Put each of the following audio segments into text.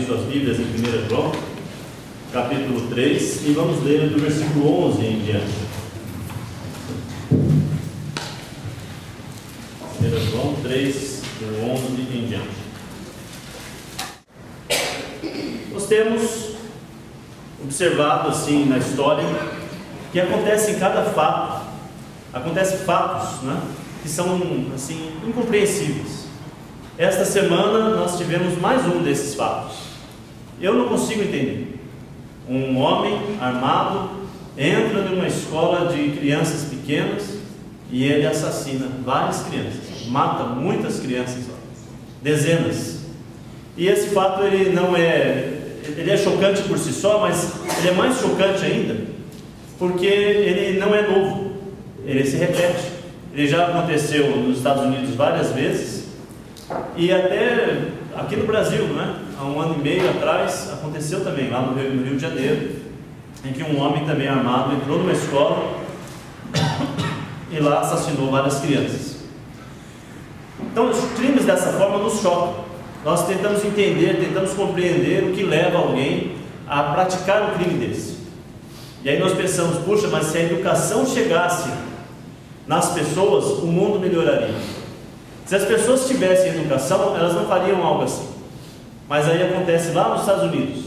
suas Bíblias em 1 João, capítulo 3, e vamos ler do versículo 11 em diante. 1 João 3, do 11 em diante. Nós temos observado assim na história que acontece em cada fato, acontecem fatos, né, que são assim incompreensíveis. Esta semana nós tivemos mais um desses fatos. Eu não consigo entender. Um homem armado entra numa escola de crianças pequenas e ele assassina várias crianças, mata muitas crianças, dezenas. E esse fato ele é chocante por si só, mas ele é mais chocante ainda porque ele não é novo, ele se repete. Ele já aconteceu nos Estados Unidos várias vezes e até aqui no Brasil, né? Há 1 ano e meio atrás aconteceu também lá no Rio de Janeiro, em que um homem também armado entrou numa escola e lá assassinou várias crianças. Então os crimes dessa forma nos chocam. Nós tentamos entender, tentamos compreender o que leva alguém a praticar um crime desse. E aí nós pensamos, puxa, mas se a educação chegasse nas pessoas, o mundo melhoraria. Se as pessoas tivessem educação, elas não fariam algo assim. Mas aí acontece lá nos Estados Unidos,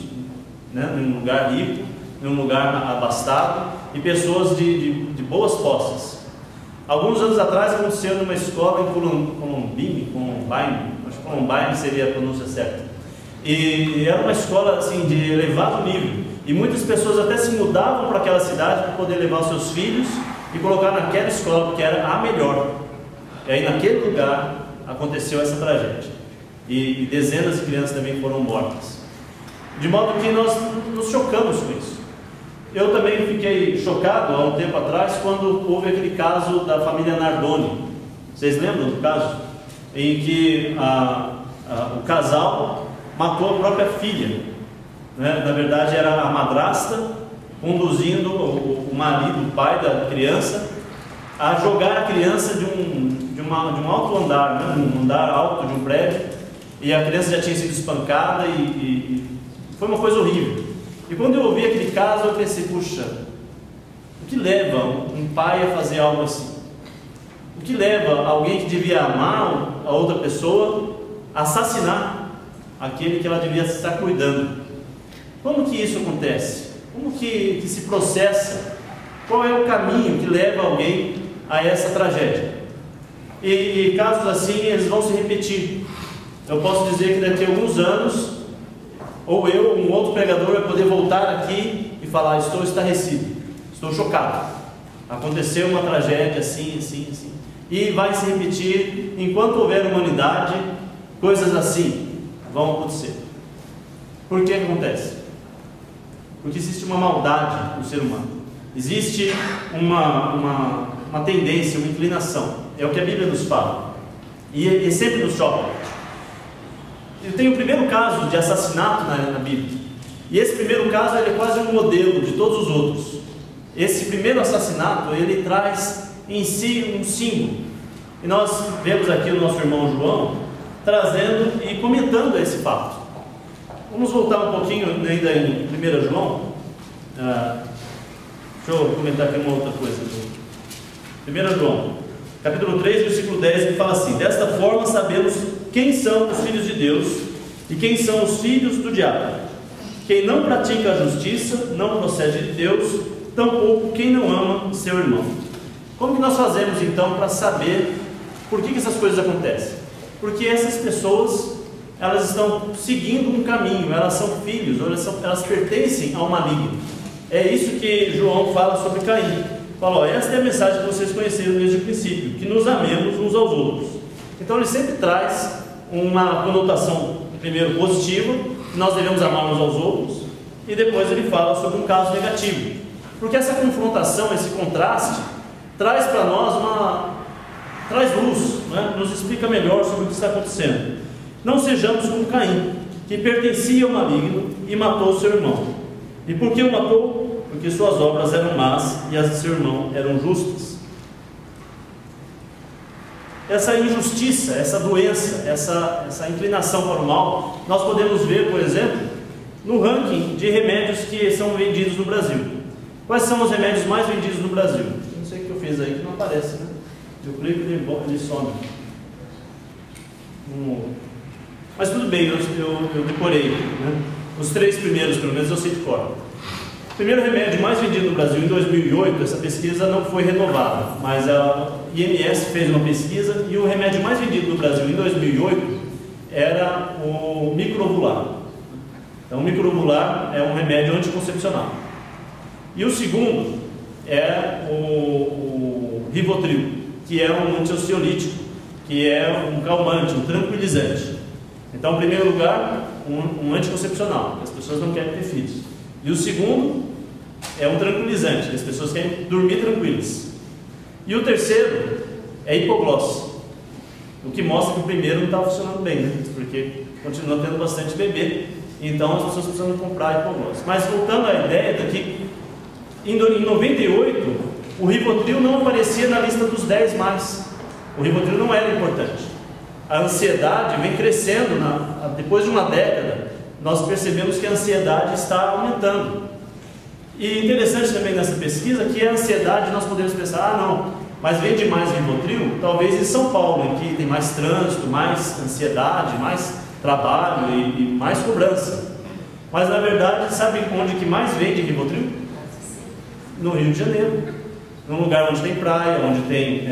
né? Num lugar rico, num lugar abastado, e pessoas de boas posses. Alguns anos atrás aconteceu numa escola em Columbine, acho que Columbine seria a pronúncia certa. E era uma escola assim de elevado nível, e muitas pessoas até se mudavam para aquela cidade para poder levar os seus filhos e colocar naquela escola, porque era a melhor. E aí naquele lugar aconteceu essa tragédia, e dezenas de crianças também foram mortas, de modo que nós nos chocamos com isso. Eu também fiquei chocado há um tempo atrás quando houve aquele caso da família Nardoni. Vocês lembram do caso? Em que o casal matou a própria filha, né? Na verdade era a madrasta conduzindo o marido, o pai da criança, a jogar a criança de um alto andar, né? Um andar alto de um prédio, e a criança já tinha sido espancada e foi uma coisa horrível. E quando eu ouvi aquele caso, eu pensei, puxa, o que leva um pai a fazer algo assim? O que leva alguém que devia amar a outra pessoa a assassinar aquele que ela devia estar cuidando? Como que isso acontece? Como que se processa? Qual é o caminho que leva alguém a essa tragédia? E casos assim, eles vão se repetir. Eu posso dizer que daqui a alguns anos, ou eu, um outro pregador, vai poder voltar aqui e falar, estou estarrecido, estou chocado, aconteceu uma tragédia assim, assim, assim, e vai se repetir. Enquanto houver humanidade, coisas assim vão acontecer. Por que acontece? Porque existe uma maldade no ser humano, existe uma tendência, uma inclinação, é o que a Bíblia nos fala, e sempre nos choca. Eu tenho o primeiro caso de assassinato na Bíblia, e esse primeiro caso ele é quase um modelo de todos os outros. Esse primeiro assassinato ele traz em si um símbolo, e nós vemos aqui o nosso irmão João trazendo e comentando esse fato. Vamos voltar um pouquinho ainda em 1 João. Deixa eu comentar aqui uma outra coisa. 1 João, capítulo 3, versículo 10, ele fala assim: desta forma sabemos quem são os filhos de Deus e quem são os filhos do diabo. Quem não pratica a justiça não procede de Deus, tampouco quem não ama seu irmão. Como que nós fazemos então para saber por que essas coisas acontecem? Porque essas pessoas, elas estão seguindo um caminho, elas são filhos, elas pertencem ao maligno. É isso que João fala sobre Caim. Fala, esta é a mensagem que vocês conheceram desde o princípio, que nos amemos uns aos outros. Então ele sempre traz uma conotação, primeiro positiva, que nós devemos amar uns aos outros, e depois ele fala sobre um caso negativo, porque essa confrontação, esse contraste, traz para nós traz luz, né? Nos explica melhor sobre o que está acontecendo. Não sejamos como Caim, que pertencia ao maligno e matou seu irmão. E por que o matou? Porque suas obras eram más e as de seu irmão eram justas. Essa injustiça, essa doença, essa inclinação para o mal, nós podemos ver, por exemplo, no ranking de remédios que são vendidos no Brasil. Quais são os remédios mais vendidos no Brasil? Não sei o que eu fiz aí que não aparece, né? Eu clico e ele some. Mas tudo bem, eu decorei, né? Os 3 primeiros, pelo menos, eu sei de cor. O primeiro remédio mais vendido no Brasil em 2008, essa pesquisa não foi renovada, mas a IMS fez uma pesquisa e o remédio mais vendido no Brasil em 2008 era o microvular. Então, o microvular é um remédio anticoncepcional. E o segundo é o Rivotril, que é um antiansiolítico, que é um calmante, um tranquilizante. Então, em primeiro lugar, um anticoncepcional, que as pessoas não querem ter filhos. E o segundo é um tranquilizante, que as pessoas querem dormir tranquilas. E o terceiro é hipogloss, o que mostra que o primeiro não está funcionando bem, né? Porque continua tendo bastante bebê, então as pessoas precisam comprar hipogloss. Mas voltando à ideia daqui, em 98, o Rivotril não aparecia na lista dos 10 mais. O Rivotril não era importante. A ansiedade vem crescendo, depois de uma década, nós percebemos que a ansiedade está aumentando. E interessante também nessa pesquisa que a ansiedade nós podemos pensar, não, mas vende mais Rivotril, talvez em São Paulo, em que tem mais trânsito, mais ansiedade, mais trabalho e mais cobrança. Mas na verdade, sabe onde que mais vende Rivotril? No Rio de Janeiro, num lugar onde tem praia, onde tem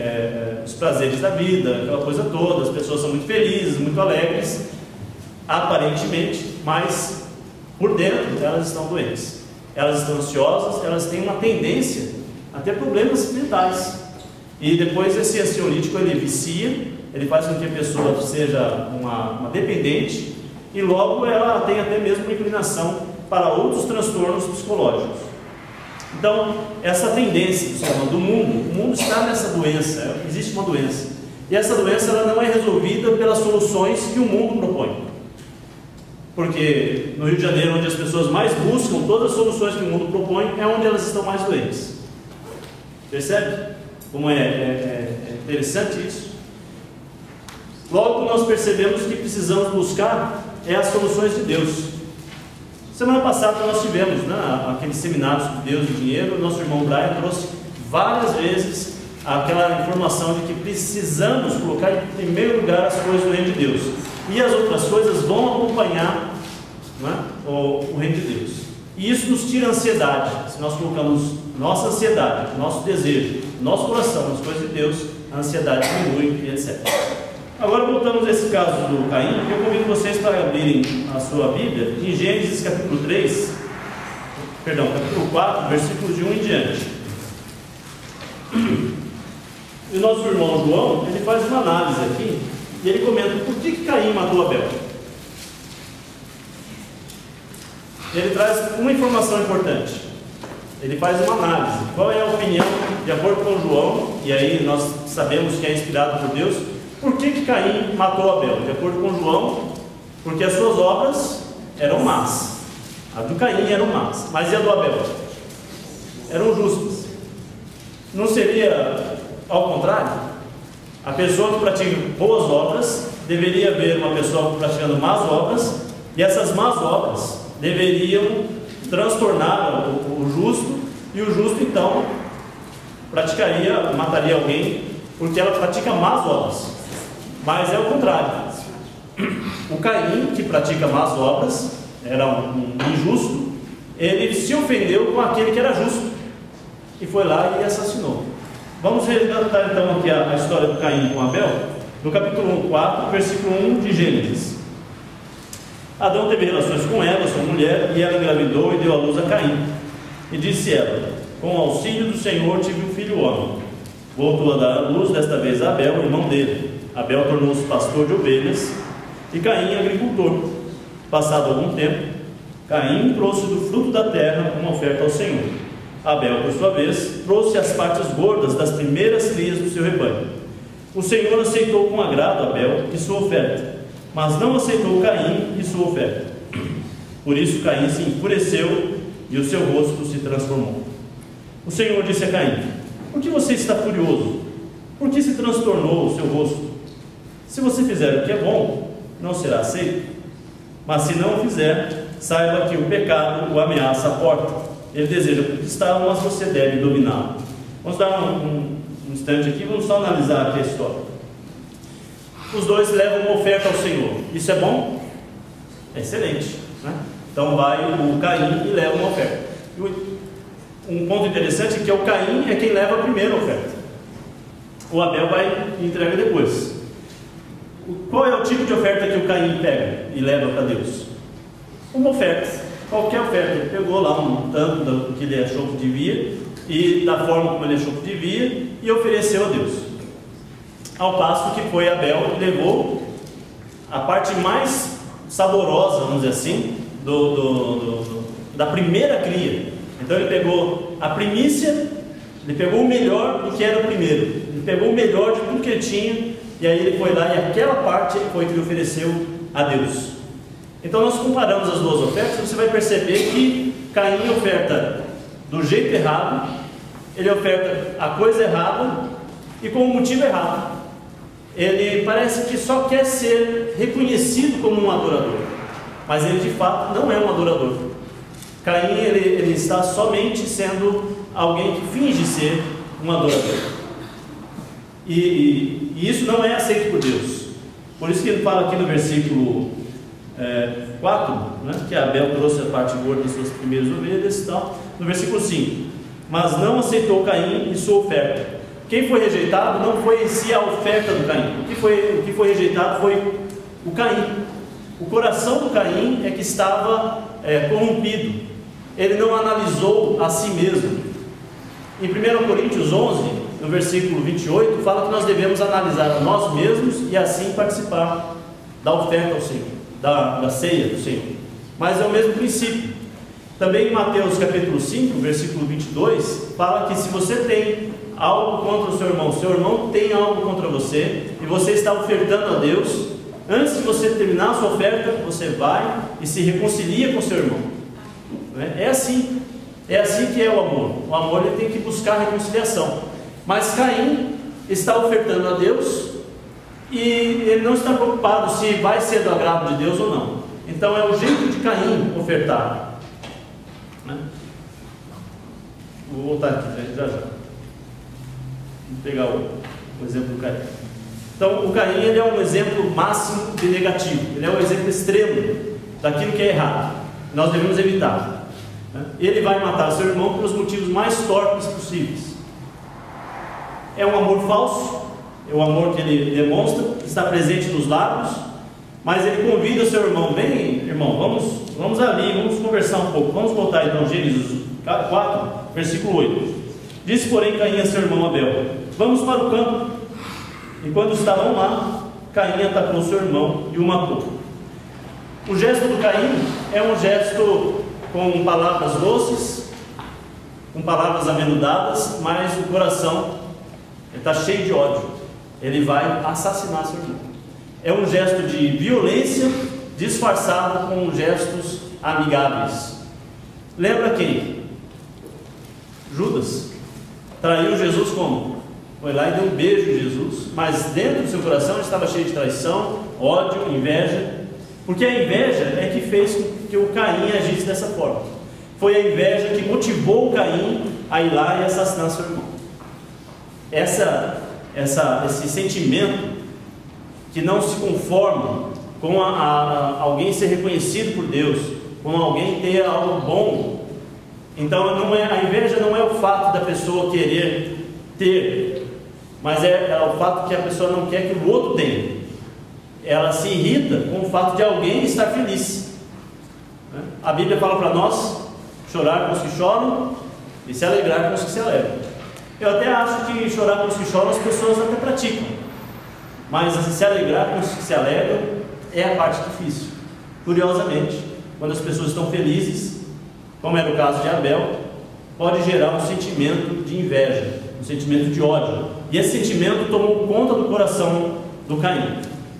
os prazeres da vida, aquela coisa toda, as pessoas são muito felizes, muito alegres, aparentemente, mas por dentro elas estão doentes. Elas estão ansiosas, elas têm uma tendência a ter problemas mentais. E depois esse ansiolítico ele vicia, ele faz com que a pessoa seja uma dependente e logo ela tem até mesmo uma inclinação para outros transtornos psicológicos. Então, essa tendência do mundo, o mundo está nessa doença, existe uma doença. E essa doença ela não é resolvida pelas soluções que o mundo propõe. Porque no Rio de Janeiro, onde as pessoas mais buscam todas as soluções que o mundo propõe, é onde elas estão mais doentes. Percebe? Como é interessante isso? Logo nós percebemos que precisamos buscar as soluções de Deus. Semana passada nós tivemos, né, aquele seminário sobre Deus e dinheiro. O nosso irmão Brian trouxe várias vezes aquela informação de que precisamos colocar em primeiro lugar as coisas do reino de Deus. E as outras coisas vão acompanhar, né, o reino de Deus. E isso nos tira a ansiedade. Se nós colocamos nossa ansiedade, nosso desejo, nosso coração nas coisas de Deus, a ansiedade diminui e etc. Agora voltamos a esse caso do Caim. Eu convido vocês para abrirem a sua Bíblia em Gênesis capítulo 4, versículos de 1 em diante. E o nosso irmão João, ele faz uma análise aqui, e ele comenta por que Caim matou Abel. Ele traz uma informação importante. Ele faz uma análise. Qual é a opinião, de acordo com João, e aí nós sabemos que é inspirado por Deus, por que Caim matou Abel? De acordo com João, porque as suas obras eram más. A do Caim eram más, mas e a do Abel? Eram justas. Não seria ao contrário? A pessoa que pratica boas obras deveria ver uma pessoa praticando más obras, e essas más obras deveriam transtornar o justo, e o justo então mataria alguém porque ela pratica más obras. Mas é o contrário. O Caim, que pratica más obras, era um injusto, ele se ofendeu com aquele que era justo e foi lá e assassinou. Vamos resgatar então aqui a história do Caim com Abel, no capítulo 4, versículo 1 de Gênesis. Adão teve relações com Eva, sua mulher, e ela engravidou e deu à luz a Caim. E disse ela: com o auxílio do Senhor tive um filho homem. Voltou a dar à luz, desta vez a Abel, irmão dele. Abel tornou-se pastor de ovelhas e Caim agricultor. Passado algum tempo, Caim trouxe do fruto da terra uma oferta ao Senhor. Abel, por sua vez, trouxe as partes gordas das primeiras crias do seu rebanho. O Senhor aceitou com agrado Abel e sua oferta, mas não aceitou Caim e sua oferta. Por isso Caim se enfureceu e o seu rosto se transformou. O Senhor disse a Caim: por que você está furioso? Por que se transtornou o seu rosto? Se você fizer o que é bom, não será aceito, mas se não o fizer, saiba que o pecado o ameaça a porta. Ele deseja conquistá-lo, mas você deve dominá-lo. Vamos dar um instante aqui, vamos só analisar aqui a história. Os dois levam uma oferta ao Senhor. Isso é bom? É excelente, né? Então vai o Caim e leva uma oferta. Um ponto interessante é que o Caim é quem leva a primeira oferta. O Abel vai e entrega depois. Qual é o tipo de oferta que o Caim pega e leva para Deus? Uma oferta, qualquer oferta. Ele pegou lá um tanto do que ele achou que devia, e da forma como ele achou que devia, e ofereceu a Deus. Ao passo que foi Abel que levou a parte mais saborosa, vamos dizer assim, da primeira cria. Então ele pegou a primícia, ele pegou o melhor do que era o primeiro, ele pegou o melhor de tudo que ele tinha, e aí ele foi lá e aquela parte foi que ele ofereceu a Deus. Então nós comparamos as duas ofertas, você vai perceber que Caim oferta do jeito errado, ele oferta a coisa errada e com o motivo errado. Ele parece que só quer ser reconhecido como um adorador, mas ele de fato não é um adorador. Caim ele está somente sendo alguém que finge ser um adorador, e isso não é aceito por Deus. Por isso que ele fala aqui no versículo 4, né, que Abel trouxe a parte gorda das suas primeiras ovelhas e tal. No versículo 5, mas não aceitou Caim e sua oferta. Quem foi rejeitado não foi em si a oferta do Caim. O que foi rejeitado foi o Caim. O coração do Caim é que estava corrompido. Ele não analisou a si mesmo. Em 1 Coríntios 11, no versículo 28, fala que nós devemos analisar a nós mesmos e assim participar da oferta ao Senhor, da ceia do Senhor. Mas é o mesmo princípio. Também em Mateus capítulo 5, versículo 22, fala que se você tem algo contra o seu irmão tem algo contra você, e você está ofertando a Deus, antes de você terminar a sua oferta, você vai e se reconcilia com o seu irmão. É assim que é o amor. O amor ele tem que buscar reconciliação. Mas Caim está ofertando a Deus e ele não está preocupado se vai ser do agrado de Deus ou não. Então é o jeito de Caim ofertar. Vou voltar aqui já. Vamos pegar o exemplo do Caim. Então o Caim ele é um exemplo máximo de negativo. Ele é um exemplo extremo daquilo que é errado. Nós devemos evitar. Ele vai matar seu irmão pelos motivos mais torpes possíveis. É um amor falso, é o amor que ele demonstra, está presente nos lábios, mas ele convida seu irmão: vem irmão, vamos ali, vamos conversar um pouco. Vamos voltar então Gênesis 4, versículo 8. Disse porém Caim a seu irmão Abel: vamos para o campo. E quando estavam lá, Caim atacou seu irmão e o matou. O gesto do Caim é um gesto com palavras doces, com palavras amenudadas, mas o coração está cheio de ódio. Ele vai assassinar seu irmão. É um gesto de violência disfarçado com gestos amigáveis. Lembra quem? Judas traiu Jesus como? Foi lá e deu um beijo em Jesus, mas dentro do seu coração estava cheio de traição, ódio, inveja, porque a inveja é que fez com que o Caim agisse dessa forma. Foi a inveja que motivou o Caim a ir lá e assassinar seu irmão. Esse sentimento que não se conforma com alguém ser reconhecido por Deus, com alguém ter algo bom. Então a inveja não é o fato da pessoa querer ter, mas é o fato que a pessoa não quer que o outro tenha. Ela se irrita com o fato de alguém estar feliz. A Bíblia fala para nós chorar com os que choram e se alegrar com os que se alegram. Eu até acho que chorar com os que choram as pessoas até praticam, mas se alegrar com os que se alegram é a parte difícil. Curiosamente, quando as pessoas estão felizes, como é no caso de Abel, pode gerar um sentimento de inveja, um sentimento de ódio, e esse sentimento tomou conta do coração do Caim,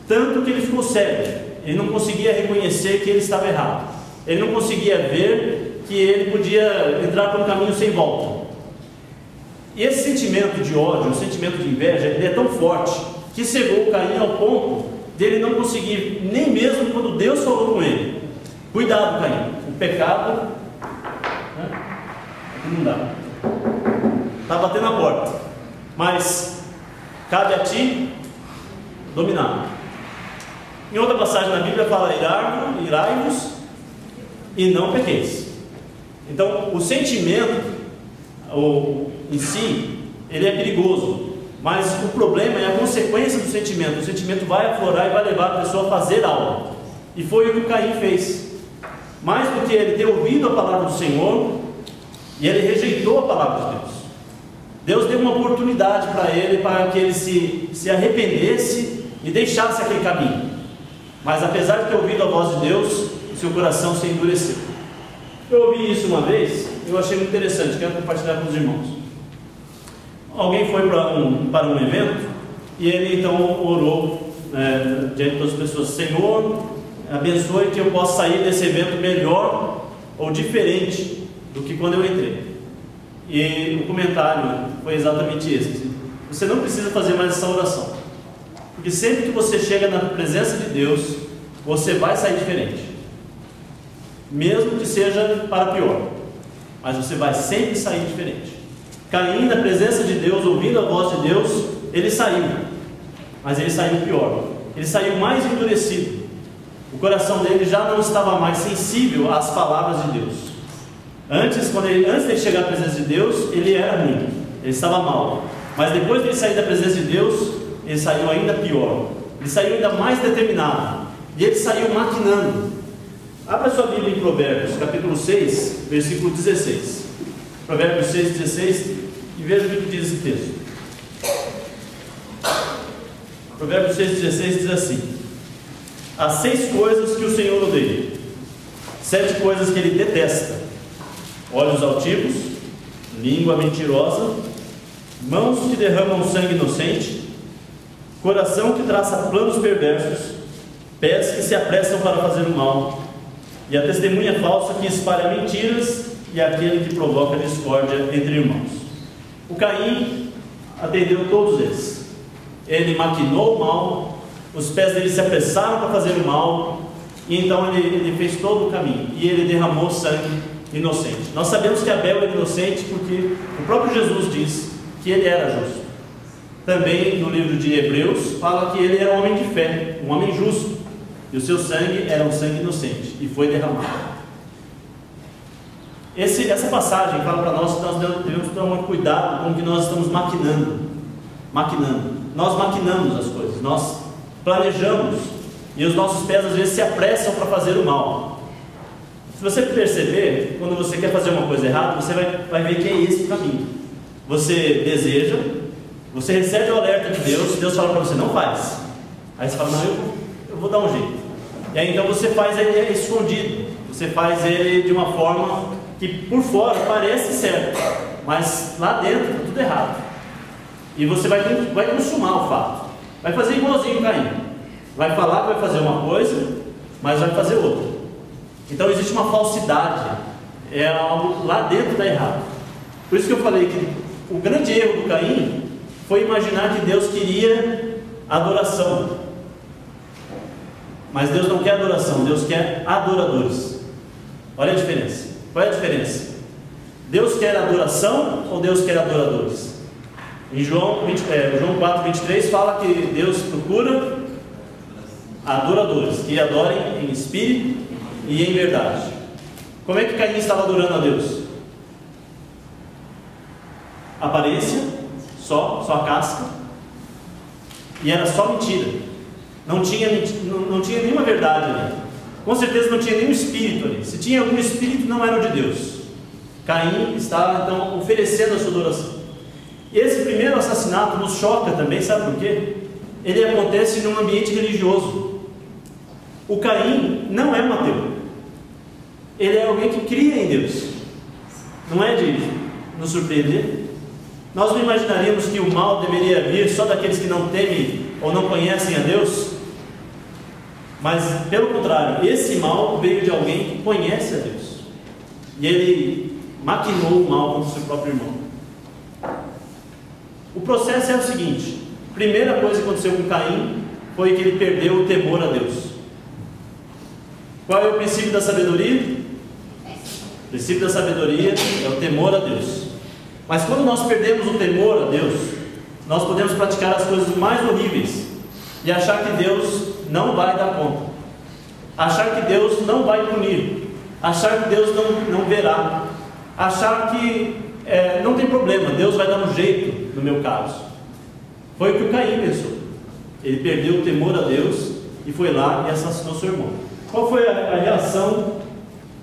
tanto que ele ficou cego. Ele não conseguia reconhecer que ele estava errado, ele não conseguia ver que ele podia entrar por um caminho sem volta. E esse sentimento de ódio, o sentimento de inveja, ele é tão forte que cegou o Caim ao ponto dele não conseguir, nem mesmo quando Deus falou com ele, Cuidado, Caim. O pecado, né? Aqui não dá. Está batendo a porta. Mas cabe a ti dominar. Em outra passagem na Bíblia fala: irai-vos e não pequeis. Então, o sentimento em si, ele é perigoso, mas o problema é a consequência do sentimento. O sentimento vai aflorar e vai levar a pessoa a fazer algo. E foi o que o Caim fez. Mais do que ele ter ouvido a palavra do Senhor, e ele rejeitou a palavra de Deus. Deus deu uma oportunidade para que ele se arrependesse e deixasse aquele caminho. Mas apesar de ter ouvido a voz de Deus, o seu coração se endureceu. Eu ouvi isso uma vez, eu achei muito interessante, quero compartilhar com os irmãos. Alguém foi para um evento, e ele então orou diante das pessoas: Senhor, abençoe que eu possa sair desse evento melhor ou diferente do que quando eu entrei. E o comentário foi exatamente esse: você não precisa fazer mais essa oração, porque sempre que você chega na presença de Deus, você vai sair diferente, mesmo que seja para pior, mas você vai sempre sair diferente. Caim, na presença de Deus, ouvindo a voz de Deus, ele saiu, mas ele saiu pior, ele saiu mais endurecido. O coração dele já não estava mais sensível às palavras de Deus. Antes de chegar à presença de Deus, ele era ruim, ele estava mal. Mas depois de ele sair da presença de Deus, ele saiu ainda pior, ele saiu ainda mais determinado, e ele saiu maquinando. Abra sua Bíblia em Provérbios, capítulo 6, versículo 16. Provérbios 6, 16, e veja o que diz esse texto. Provérbios 6, 16 diz assim: há 6 coisas que o Senhor odeia, 7 coisas que Ele detesta: olhos altivos, língua mentirosa, mãos que derramam sangue inocente, coração que traça planos perversos, pés que se apressam para fazer o mal, e a testemunha falsa que espalha mentiras, e aquele que provoca discórdia entre irmãos. O Caim atendeu todos esses. Ele maquinou o mal, os pés dele se apressaram para fazer o mal, e então ele fez todo o caminho, e ele derramou sangue inocente. Nós sabemos que Abel era inocente porque o próprio Jesus diz que ele era justo. Também no livro de Hebreus fala que ele era um homem de fé, um homem justo, e o seu sangue era um sangue inocente, e foi derramado. Essa passagem fala para nós que nós devemos tomar cuidado com o que nós estamos maquinando. Nós maquinamos as coisas, nós planejamos, e os nossos pés às vezes se apressam para fazer o mal. Se você perceber, quando você quer fazer uma coisa errada, você vai ver que é esse o caminho. Você deseja, você recebe o alerta de Deus, Deus fala para você: não faz. Aí você fala: não, eu vou dar um jeito. E aí então você faz ele escondido, você faz ele de uma forma que por fora parece certo, mas lá dentro está tudo errado. E você vai consumar o fato, vai fazer igualzinho Caim, vai falar que vai fazer uma coisa, mas vai fazer outra. Então existe uma falsidade, é algo lá dentro está errado. Por isso que eu falei que o grande erro do Caim foi imaginar que Deus queria adoração. Mas Deus não quer adoração, Deus quer adoradores. Olha a diferença. Qual é a diferença? Deus quer adoração ou Deus quer adoradores? Em João 4, 23 fala que Deus procura adoradores que adorem em espírito e em verdade. Como é que Caim estava adorando a Deus? Aparência, só a casca, e era só mentira. Não tinha nenhuma verdade ali. Com certeza não tinha nenhum espírito ali. Se tinha algum espírito, não era o de Deus. Caim estava então oferecendo a sua adoração. E esse primeiro assassinato nos choca também, sabe por quê? Ele acontece num ambiente religioso. O Caim não é um ateu. Ele é alguém que cria em Deus. Não é de nos surpreender. Nós não imaginaríamos que o mal deveria vir só daqueles que não temem ou não conhecem a Deus. Mas, pelo contrário, esse mal veio de alguém que conhece a Deus. E ele maquinou o mal contra o seu próprio irmão. O processo é o seguinte: a primeira coisa que aconteceu com Caim foi que ele perdeu o temor a Deus. Qual é o princípio da sabedoria? O princípio da sabedoria é o temor a Deus. Mas quando nós perdemos o temor a Deus, nós podemos praticar as coisas mais horríveis e achar que Deus não vai dar conta, achar que Deus não vai punir, achar que Deus não verá, achar que não tem problema, Deus vai dar um jeito no meu caso. Foi o que o Caim pensou. Ele perdeu o temor a Deus e foi lá e assassinou seu irmão. Qual foi a reação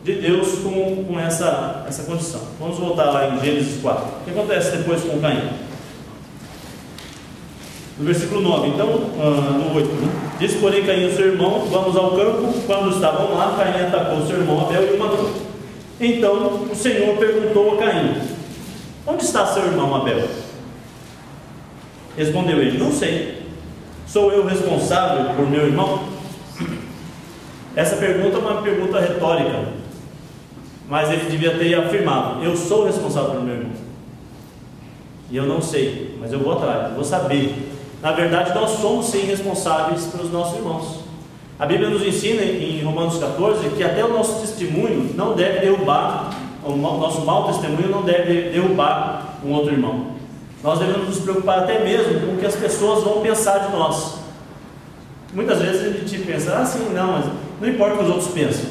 de Deus com essa condição? Vamos voltar lá em Gênesis 4. O que acontece depois com Caim? No versículo 9, então, no 8, né? Disse, porém, Caim ao seu irmão: vamos ao campo. Quando estavam lá, Caim atacou seu irmão Abel e o matou. Então o Senhor perguntou a Caim: onde está seu irmão Abel? Respondeu ele: não sei. Sou eu responsável por meu irmão? Essa pergunta é uma pergunta retórica, mas ele devia ter afirmado: eu sou responsável por meu irmão. E eu não sei, mas eu vou atrás, vou saber. Na verdade, nós somos sim responsáveis pelos nossos irmãos. A Bíblia nos ensina em Romanos 14 que até o nosso testemunho não deve derrubar, o nosso mau testemunho não deve derrubar um outro irmão. Nós devemos nos preocupar até mesmo com o que as pessoas vão pensar de nós. Muitas vezes a gente pensa: ah, sim, não, mas não importa o que os outros pensam,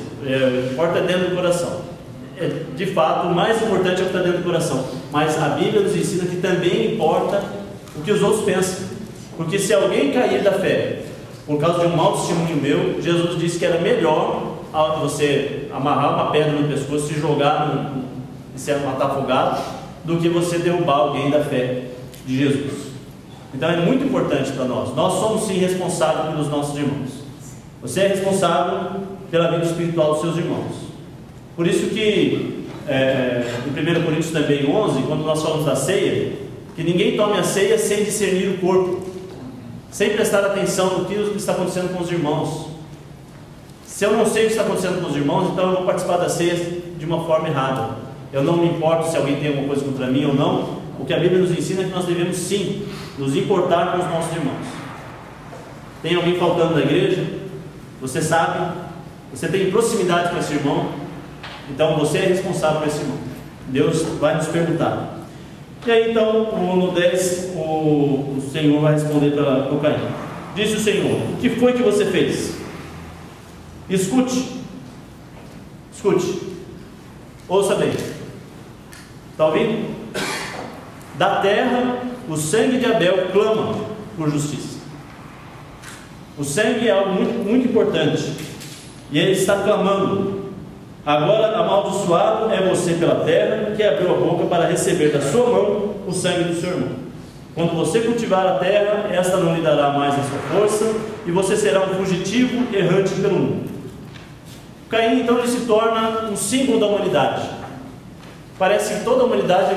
importa dentro do coração. De fato, o mais importante é o que está dentro do coração, mas a Bíblia nos ensina que também importa o que os outros pensam. Porque se alguém cair da fé por causa de um mau testemunho meu, Jesus disse que era melhor você amarrar uma pedra no pescoço, se jogar e se matar afogado, do que você derrubar alguém da fé de Jesus. Então é muito importante para nós. Nós somos sim responsáveis pelos nossos irmãos. Você é responsável pela vida espiritual dos seus irmãos. Por isso que em 1 Coríntios também 11, quando nós falamos da ceia, que ninguém tome a ceia sem discernir o corpo, sem prestar atenção no que está acontecendo com os irmãos. Se eu não sei o que está acontecendo com os irmãos, então eu vou participar da ceia de uma forma errada. Eu não me importo se alguém tem alguma coisa contra mim ou não. O que a Bíblia nos ensina é que nós devemos sim nos importar com os nossos irmãos. Tem alguém faltando na igreja? Você sabe? Você tem proximidade com esse irmão? Então você é responsável por esse irmão. Deus vai nos perguntar. E aí então, no 10, o Senhor vai responder para o Caim. Disse o Senhor: o que foi que você fez? Escute. Ouça bem. Está ouvindo? Da terra, o sangue de Abel clama por justiça. O sangue é algo muito, muito importante. E ele está clamando. Agora amaldiçoado é você pela terra, que abriu a boca para receber da sua mão o sangue do seu irmão. Quando você cultivar a terra, esta não lhe dará mais a sua força, e você será um fugitivo errante pelo mundo. Caim então ele se torna um símbolo da humanidade. Parece que toda a humanidade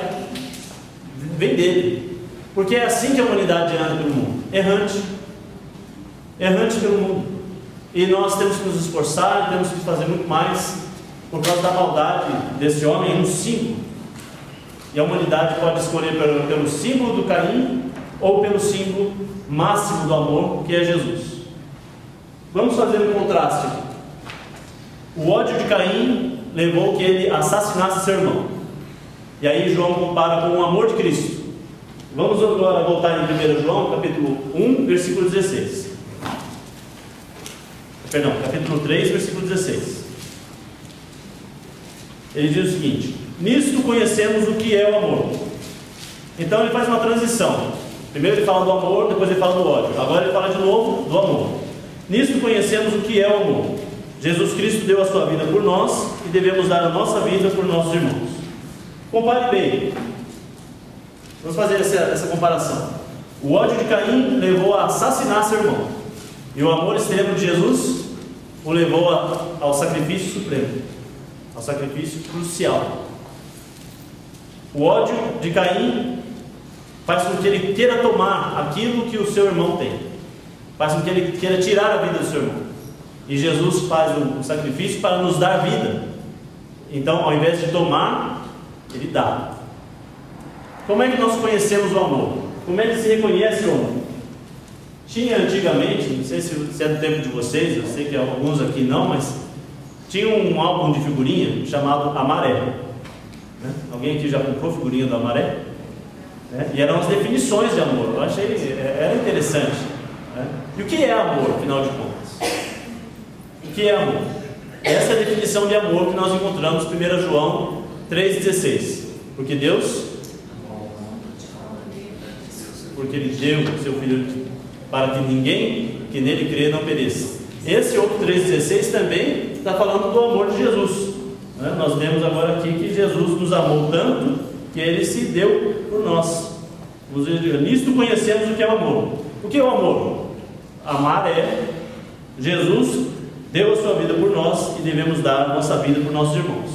vem dele, porque é assim que a humanidade anda pelo mundo, errante pelo mundo. E nós temos que nos esforçar, temos que fazer muito mais. Por causa da maldade desse homem, é um símbolo. E a humanidade pode escolher pelo símbolo do Caim ou pelo símbolo máximo do amor, que é Jesus. Vamos fazer um contraste aqui. O ódio de Caim levou que ele assassinasse seu irmão. E aí João compara com o amor de Cristo. Vamos agora voltar em 1 João, capítulo 1, versículo 16. Perdão, capítulo 3, versículo 16. Ele diz o seguinte: nisto conhecemos o que é o amor. Então ele faz uma transição. Primeiro ele fala do amor, depois ele fala do ódio. Agora ele fala de novo do amor. Nisto conhecemos o que é o amor. Jesus Cristo deu a sua vida por nós e devemos dar a nossa vida por nossos irmãos. Compare bem. Vamos fazer essa comparação. O ódio de Caim levou a assassinar seu irmão, e o amor extremo de Jesus o levou ao sacrifício supremo, ao sacrifício crucial. O ódio de Caim faz com que ele queira tomar aquilo que o seu irmão tem, faz com que ele queira tirar a vida do seu irmão. E Jesus faz um sacrifício para nos dar vida. Então, ao invés de tomar, ele dá. Como é que nós conhecemos o amor? Como é que se reconhece o amor? Tinha antigamente, não sei se é do tempo de vocês, eu sei que alguns aqui não, mas tinha um álbum de figurinha chamado Amaré. Né? Alguém aqui já comprou figurinha do Amaré? E eram as definições de amor. Eu achei, era interessante. Né? E o que é amor, afinal de contas? O que é amor? Essa é a definição de amor que nós encontramos em 1 João 3,16. Porque Ele deu o seu Filho para que ninguém que nele crê não pereça. Esse outro 3,16 também está falando do amor de Jesus. Né? Nós vemos agora aqui que Jesus nos amou tanto que Ele se deu por nós. Nisto conhecemos o que é o amor. O que é o amor? Amar é Jesus deu a sua vida por nós e devemos dar a nossa vida por nossos irmãos.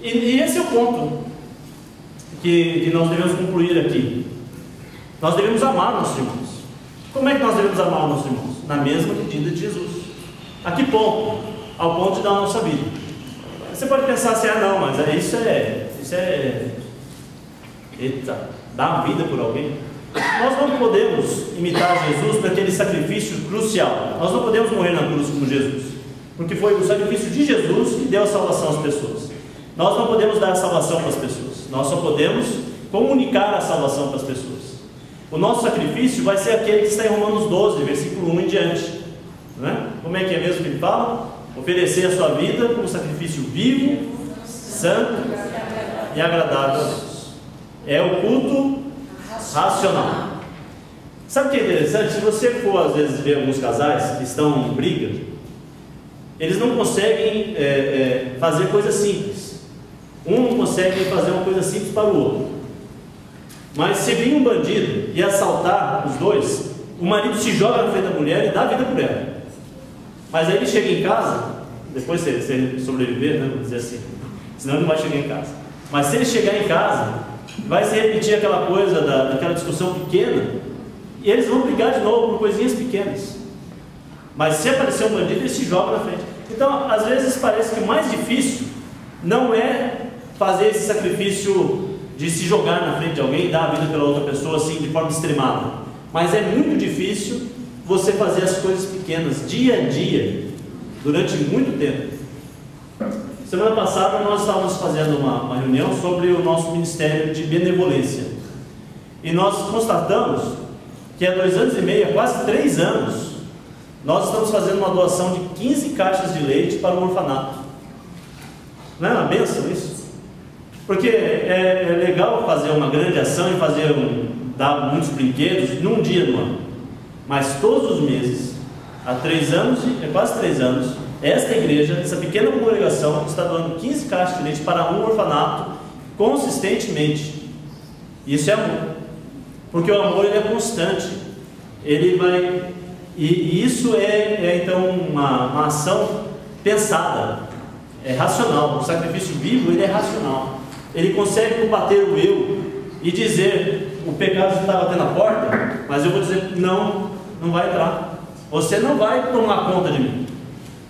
E esse é o ponto que nós devemos concluir aqui. Nós devemos amar nossos irmãos. Como é que nós devemos amar nossos irmãos? Na mesma medida de Jesus. A que ponto? Ao ponto de dar a nossa vida. Você pode pensar assim, não, mas isso é dar a vida por alguém. Nós não podemos imitar Jesus para aquele sacrifício crucial. Nós não podemos morrer na cruz como Jesus, porque foi o sacrifício de Jesus que deu a salvação às pessoas. Nós não podemos dar a salvação para as pessoas. Nós só podemos comunicar a salvação para as pessoas. O nosso sacrifício vai ser aquele que está em Romanos 12, versículo 1 em diante. Não é? Como é que é mesmo que ele fala? Oferecer a sua vida como sacrifício vivo, santo e agradável a Deus. É o culto racional. Sabe o que é interessante? Se você for às vezes ver alguns casais que estão em briga, eles não conseguem fazer coisas simples. Um não consegue fazer uma coisa simples para o outro. Mas se vir um bandido e assaltar os dois, o marido se joga na frente da mulher e dá a vida por ela. Mas aí ele chega em casa, depois se ele sobreviver, né, vou dizer assim, senão ele não vai chegar em casa. Mas se ele chegar em casa, vai se repetir aquela coisa daquela discussão pequena, e eles vão brigar de novo por coisinhas pequenas. Mas se aparecer um bandido, ele se joga na frente. Então, às vezes parece que o mais difícil não é fazer esse sacrifício de se jogar na frente de alguém e dar a vida pela outra pessoa assim de forma extremada, mas é muito difícil você fazer as coisas pequenas dia a dia durante muito tempo. Semana passada nós estávamos fazendo uma reunião sobre o nosso ministério de benevolência e nós constatamos que há 2 anos e meio, há quase 3 anos, nós estamos fazendo uma doação de 15 caixas de leite para um orfanato. Não é uma bênção isso? Porque é legal fazer uma grande ação e dar muitos brinquedos num dia do ano. Mas todos os meses, há 3 anos, quase 3 anos, esta igreja, essa pequena congregação, está doando 15 caixas de leite para um orfanato consistentemente. Isso é amor. Porque o amor ele é constante. Ele vai... E isso então uma ação pensada. É racional. O sacrifício vivo ele é racional. Ele consegue combater o eu e dizer: o pecado está batendo na porta, mas eu vou dizer: não vai entrar. Você não vai tomar conta de mim,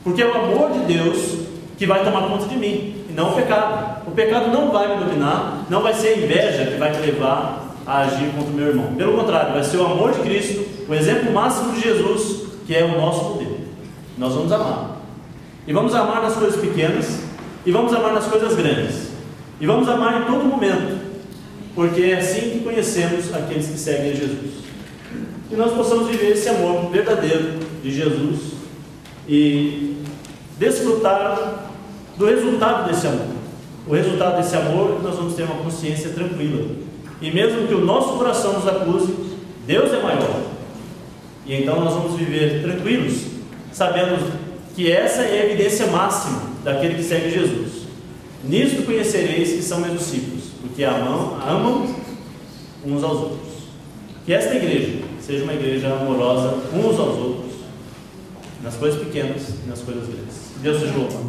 porque é o amor de Deus que vai tomar conta de mim, e não o pecado. O pecado não vai me dominar, não vai ser a inveja que vai me levar a agir contra o meu irmão. Pelo contrário, vai ser o amor de Cristo, o exemplo máximo de Jesus, que é o nosso poder. Nós vamos amar. E vamos amar nas coisas pequenas, e vamos amar nas coisas grandes. E vamos amar em todo momento, porque é assim que conhecemos aqueles que seguem a Jesus. E nós possamos viver esse amor verdadeiro de Jesus e desfrutar do resultado desse amor. O resultado desse amor é que nós vamos ter uma consciência tranquila. E mesmo que o nosso coração nos acuse, Deus é maior. E então nós vamos viver tranquilos, sabendo que essa é a evidência máxima daquele que segue Jesus. Nisto conhecereis que são meus discípulos, porque amam uns aos outros. Que esta igreja seja uma igreja amorosa uns aos outros, nas coisas pequenas e nas coisas grandes. Deus seja louvado.